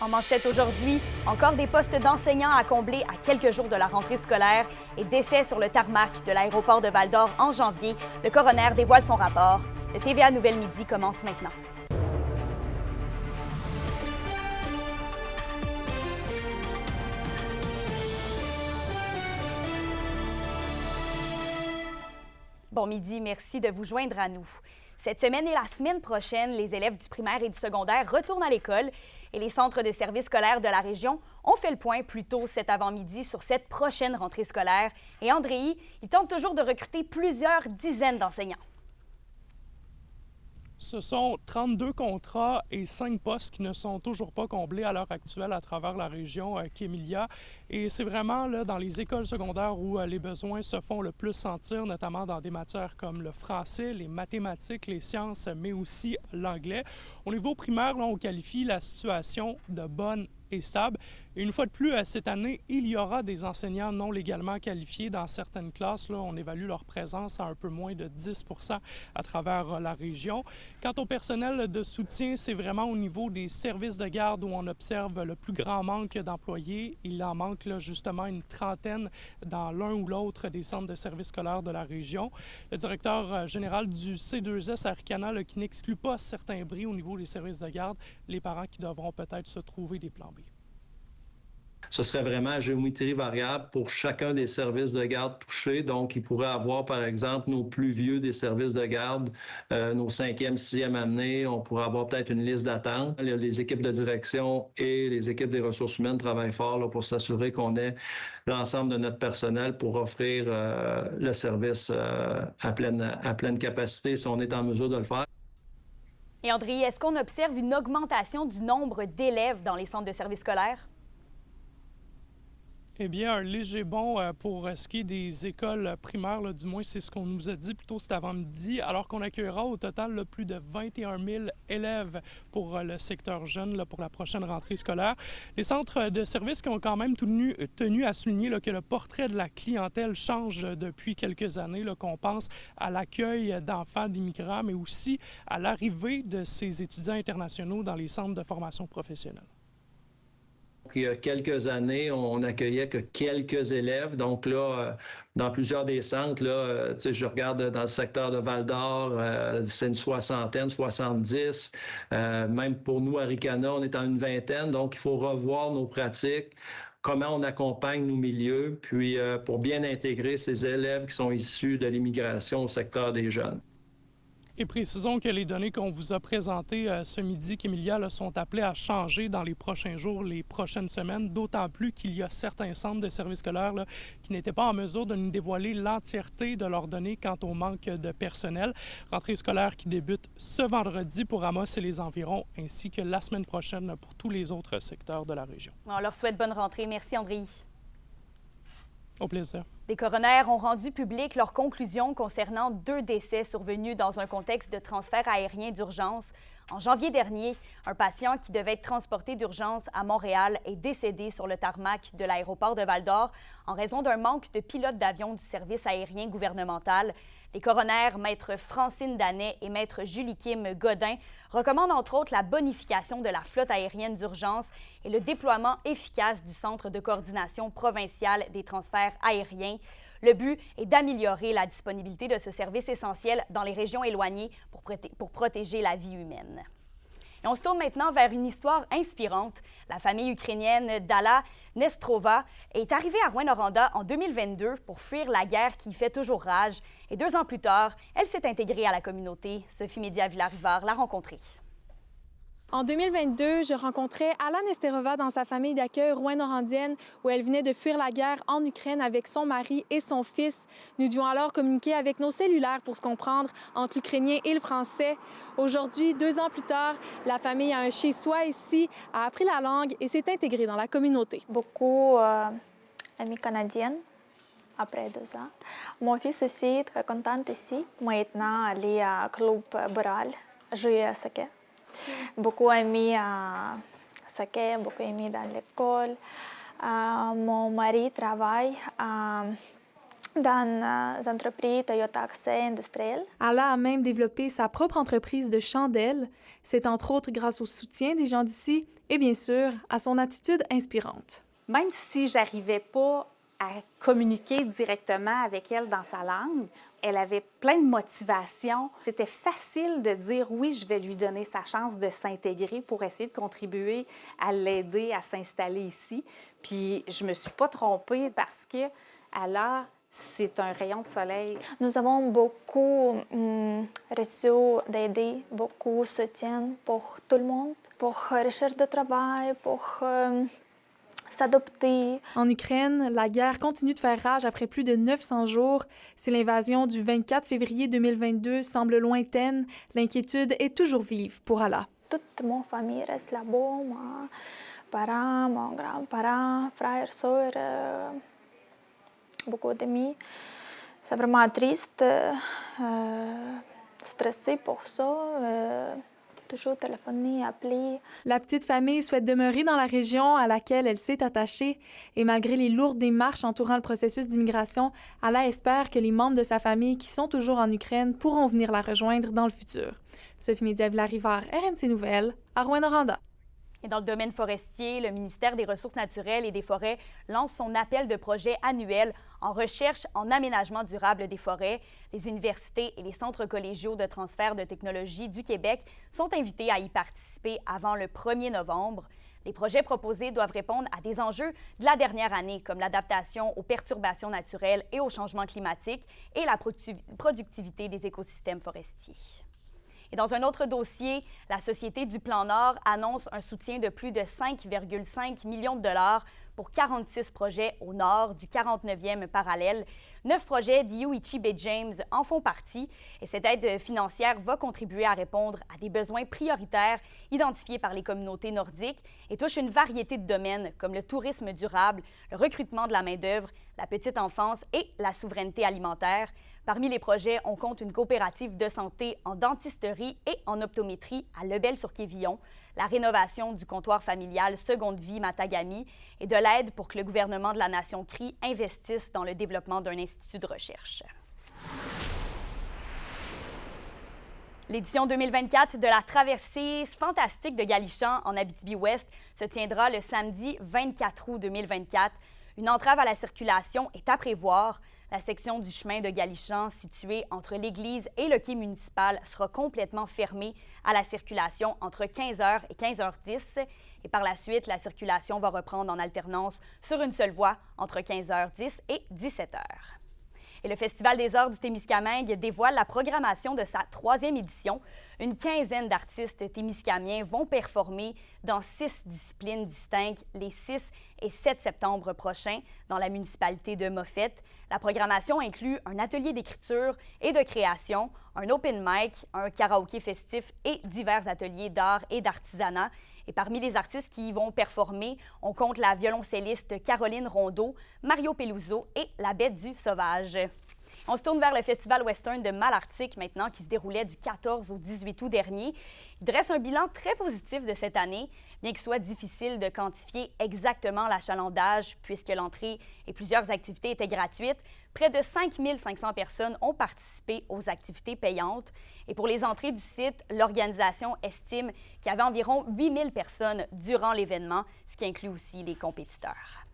En manchette aujourd'hui, encore des postes d'enseignants à combler à quelques jours de la rentrée scolaire et décès sur le tarmac de l'aéroport de Val-d'Or en janvier. Le coroner dévoile son rapport. Le TVA Nouvelle Midi commence maintenant. Bon midi, merci de vous joindre à nous. Cette semaine et la semaine prochaine, les élèves du primaire et du secondaire retournent à l'école et les centres de services scolaires de la région ont fait le point plus tôt cet avant-midi sur cette prochaine rentrée scolaire. Et Andréi, il tente toujours de recruter plusieurs dizaines d'enseignants. Ce sont 32 contrats et 5 postes qui ne sont toujours pas comblés à l'heure actuelle à travers la région Kémilia. Et c'est vraiment là, dans les écoles secondaires où les besoins se font le plus sentir, notamment dans des matières comme le français, les mathématiques, les sciences, mais aussi l'anglais. Au niveau primaire, là, on qualifie la situation de bonne et stable. Et une fois de plus, cette année, il y aura des enseignants non légalement qualifiés dans certaines classes. Là, on évalue leur présence à un peu moins de 10 à travers la région. Quant au personnel de soutien, c'est vraiment au niveau des services de garde où on observe le plus grand manque d'employés. Il en manque là, justement une trentaine dans l'un ou l'autre des centres de services scolaires de la région. Le directeur général du C2S à Ricana là, qui n'exclut pas certains bris au niveau des services de garde, les parents qui devront peut-être se trouver des plans B. Ce serait vraiment à géométrie variable pour chacun des services de garde touchés. Donc, il pourrait avoir, par exemple, nos plus vieux des services de garde, nos 5e, 6e années. On pourrait avoir peut-être une liste d'attente. Les équipes de direction et les équipes des ressources humaines travaillent fort là, pour s'assurer qu'on ait l'ensemble de notre personnel pour offrir le service à pleine capacité si on est en mesure de le faire. Et André, est-ce qu'on observe une augmentation du nombre d'élèves dans les centres de services scolaires? Eh bien, un léger bond pour ce qui est des écoles primaires, là, du moins c'est ce qu'on nous a dit plus tôt cet avant-midi, alors qu'on accueillera au total là, plus de 21 000 élèves pour le secteur jeune là, pour la prochaine rentrée scolaire. Les centres de services qui ont quand même tenu à souligner là, que le portrait de la clientèle change depuis quelques années, là, qu'on pense à l'accueil d'enfants d'immigrants, mais aussi à l'arrivée de ces étudiants internationaux dans les centres de formation professionnelle. Il y a quelques années, on n'accueillait que quelques élèves. Donc là, dans plusieurs des centres, là, je regarde dans le secteur de Val-d'Or, c'est une soixantaine, 70. Même pour nous, à Ricana, on est en une vingtaine. Donc, il faut revoir nos pratiques, comment on accompagne nos milieux, puis pour bien intégrer ces élèves qui sont issus de l'immigration au secteur des jeunes. Et précisons que les données qu'on vous a présentées ce midi, Kémilia, sont appelées à changer dans les prochains jours, les prochaines semaines, d'autant plus qu'il y a certains centres de services scolaires là, qui n'étaient pas en mesure de nous dévoiler l'entièreté de leurs données quant au manque de personnel. Rentrée scolaire qui débute ce vendredi pour Amos et les environs, ainsi que la semaine prochaine pour tous les autres secteurs de la région. On leur souhaite bonne rentrée. Merci, André. Au plaisir. Les coroner ont rendu public leurs conclusions concernant 2 décès survenus dans un contexte de transfert aérien d'urgence. En janvier dernier, un patient qui devait être transporté d'urgence à Montréal est décédé sur le tarmac de l'aéroport de Val-d'Or en raison d'un manque de pilotes d'avion du service aérien gouvernemental. Les coroners, maître Francine Danet et maître Julie-Kim Godin, recommandent entre autres la bonification de la flotte aérienne d'urgence et le déploiement efficace du Centre de coordination provincial des transferts aériens. Le but est d'améliorer la disponibilité de ce service essentiel dans les régions éloignées pour protéger la vie humaine. Et on se tourne maintenant vers une histoire inspirante. La famille ukrainienne d'Alla Nestrova est arrivée à Rouyn-Noranda en 2022 pour fuir la guerre qui fait toujours rage. Et 2 ans plus tard, elle s'est intégrée à la communauté. Sophie Média Villarivard l'a rencontrée. En 2022, je rencontrais Alla Nesterova dans sa famille d'accueil rouyn-norandienne où elle venait de fuir la guerre en Ukraine avec son mari et son fils. Nous devions alors communiquer avec nos cellulaires pour se comprendre entre l'ukrainien et le français. Aujourd'hui, 2 ans plus tard, la famille a un chez-soi ici, a appris la langue et s'est intégrée dans la communauté. Beaucoup amis canadiennes après 2 ans. Mon fils aussi est très content ici. Maintenant, il est à Club Boral, jouer à saké. Beaucoup amis à saké, beaucoup amis dans l'école. Mon mari travaille dans les entreprises Toyota Accès industrielles. Ala a même développé sa propre entreprise de chandelles. C'est entre autres grâce au soutien des gens d'ici et bien sûr à son attitude inspirante. Même si j'arrivais pas à communiquer directement avec elle dans sa langue, elle avait plein de motivation. C'était facile de dire oui, je vais lui donner sa chance de s'intégrer pour essayer de contribuer à l'aider à s'installer ici. Puis je me suis pas trompée parce que Ala, c'est un rayon de soleil. Nous avons beaucoup reçu d'aides, beaucoup de soutien pour tout le monde, pour recherche de travail, pour s'adopter. En Ukraine, la guerre continue de faire rage après plus de 900 jours. Si l'invasion du 24 février 2022 semble lointaine, l'inquiétude est toujours vive pour Ala. Toute ma famille reste là-bas, mes parents, mes grands-parents, frères, sœurs, beaucoup d'amis. C'est vraiment triste, stressé pour ça. Toujours téléphoner, appeler. La petite famille souhaite demeurer dans la région à laquelle elle s'est attachée et malgré les lourdes démarches entourant le processus d'immigration, Ala espère que les membres de sa famille qui sont toujours en Ukraine pourront venir la rejoindre dans le futur. Sophie Médiav-Larivard, RNC Nouvelles, à Rouyn-Noranda. Et dans le domaine forestier, le ministère des Ressources naturelles et des Forêts lance son appel de projet annuel en recherche en aménagement durable des forêts. Les universités et les centres collégiaux de transfert de technologie du Québec sont invités à y participer avant le 1er novembre. Les projets proposés doivent répondre à des enjeux de la dernière année, comme l'adaptation aux perturbations naturelles et au changement climatique et la productivité des écosystèmes forestiers. Et dans un autre dossier, la Société du Plan Nord annonce un soutien de plus de 5,5 millions de dollars pour 46 projets au nord du 49e parallèle. 9 projets d'Iuichi B. James en font partie et cette aide financière va contribuer à répondre à des besoins prioritaires identifiés par les communautés nordiques et touche une variété de domaines comme le tourisme durable, le recrutement de la main-d'œuvre, la petite enfance et la souveraineté alimentaire. Parmi les projets, on compte une coopérative de santé en dentisterie et en optométrie à Lebel-sur-Quévillon, la rénovation du comptoir familial Seconde Vie Matagami et de l'aide pour que le gouvernement de la Nation Crie investisse dans le développement d'un institut de recherche. L'édition 2024 de la traversée fantastique de Galishan en Abitibi-Ouest se tiendra le samedi 24 août 2024. Une entrave à la circulation est à prévoir. La section du chemin de Galishan, située entre l'église et le quai municipal, sera complètement fermée à la circulation entre 15h et 15h10. Et par la suite, la circulation va reprendre en alternance sur une seule voie entre 15h10 et 17h. Et le Festival des arts du Témiscamingue dévoile la programmation de sa 3e édition. Une quinzaine d'artistes témiscamiens vont performer dans 6 disciplines distinctes les 6 et 7 septembre prochains dans la municipalité de Moffett. La programmation inclut un atelier d'écriture et de création, un open mic, un karaoké festif et divers ateliers d'art et d'artisanat. Et parmi les artistes qui y vont performer, on compte la violoncelliste Caroline Rondeau, Mario Peluso et la Bête du Sauvage. On se tourne vers le Festival Western de Malartic maintenant, qui se déroulait du 14 au 18 août dernier. Il dresse un bilan très positif de cette année, bien qu'il soit difficile de quantifier exactement l'achalandage, puisque l'entrée et plusieurs activités étaient gratuites. Près de 5 500 personnes ont participé aux activités payantes. Et pour les entrées du site, l'organisation estime qu'il y avait environ 8 000 personnes durant l'événement, ce qui inclut aussi les compétiteurs.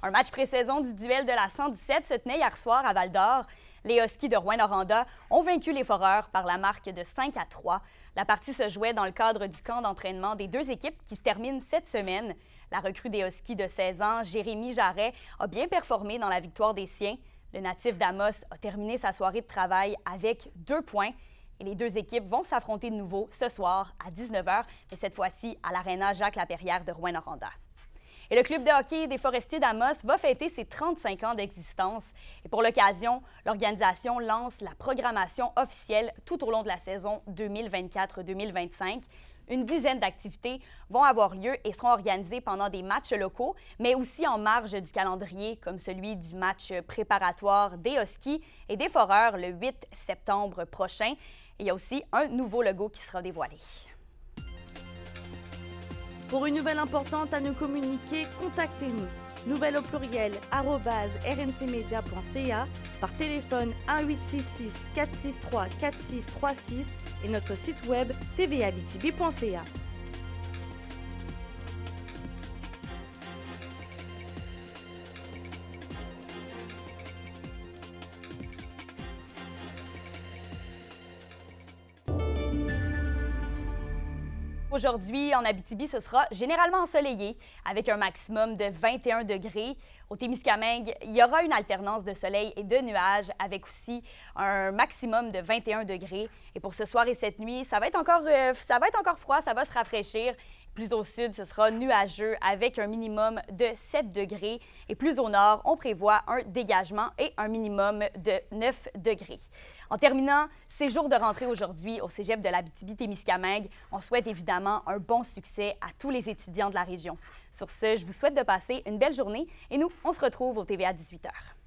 Un match pré-saison du duel de la 117 se tenait hier soir à Val-d'Or. Les Huskies de Rouyn-Noranda ont vaincu les Foreurs par la marque de 5-3. La partie se jouait dans le cadre du camp d'entraînement des deux équipes qui se termine cette semaine. La recrue des Huskies de 16 ans, Jérémy Jarret, a bien performé dans la victoire des siens. Le natif d'Amos a terminé sa soirée de travail avec 2 points. Et les deux équipes vont s'affronter de nouveau ce soir à 19h, mais cette fois-ci à l'Aréna Jacques-Laperrière de Rouyn-Noranda. Et le club de hockey des Forestiers d'Amos va fêter ses 35 ans d'existence. Et pour l'occasion, l'organisation lance la programmation officielle tout au long de la saison 2024-2025. Une dizaine d'activités vont avoir lieu et seront organisées pendant des matchs locaux, mais aussi en marge du calendrier, comme celui du match préparatoire des Huskies et des Foreurs le 8 septembre prochain. Et il y a aussi un nouveau logo qui sera dévoilé. Pour une nouvelle importante à nous communiquer, contactez-nous. nouvelles au pluriel @rncmedia.ca, par téléphone 1-866 463 4636 et notre site web tvabitibi.ca. Aujourd'hui, en Abitibi, ce sera généralement ensoleillé, avec un maximum de 21 degrés. Au Témiscamingue, il y aura une alternance de soleil et de nuages, avec aussi un maximum de 21 degrés. Et pour ce soir et cette nuit, ça va être encore froid, ça va se rafraîchir. Plus au sud, ce sera nuageux avec un minimum de 7 degrés. Et plus au nord, on prévoit un dégagement et un minimum de 9 degrés. En terminant, c'est jour de rentrée aujourd'hui au Cégep de l'Abitibi-Témiscamingue. On souhaite évidemment un bon succès à tous les étudiants de la région. Sur ce, je vous souhaite de passer une belle journée et nous, on se retrouve au TVA 18h.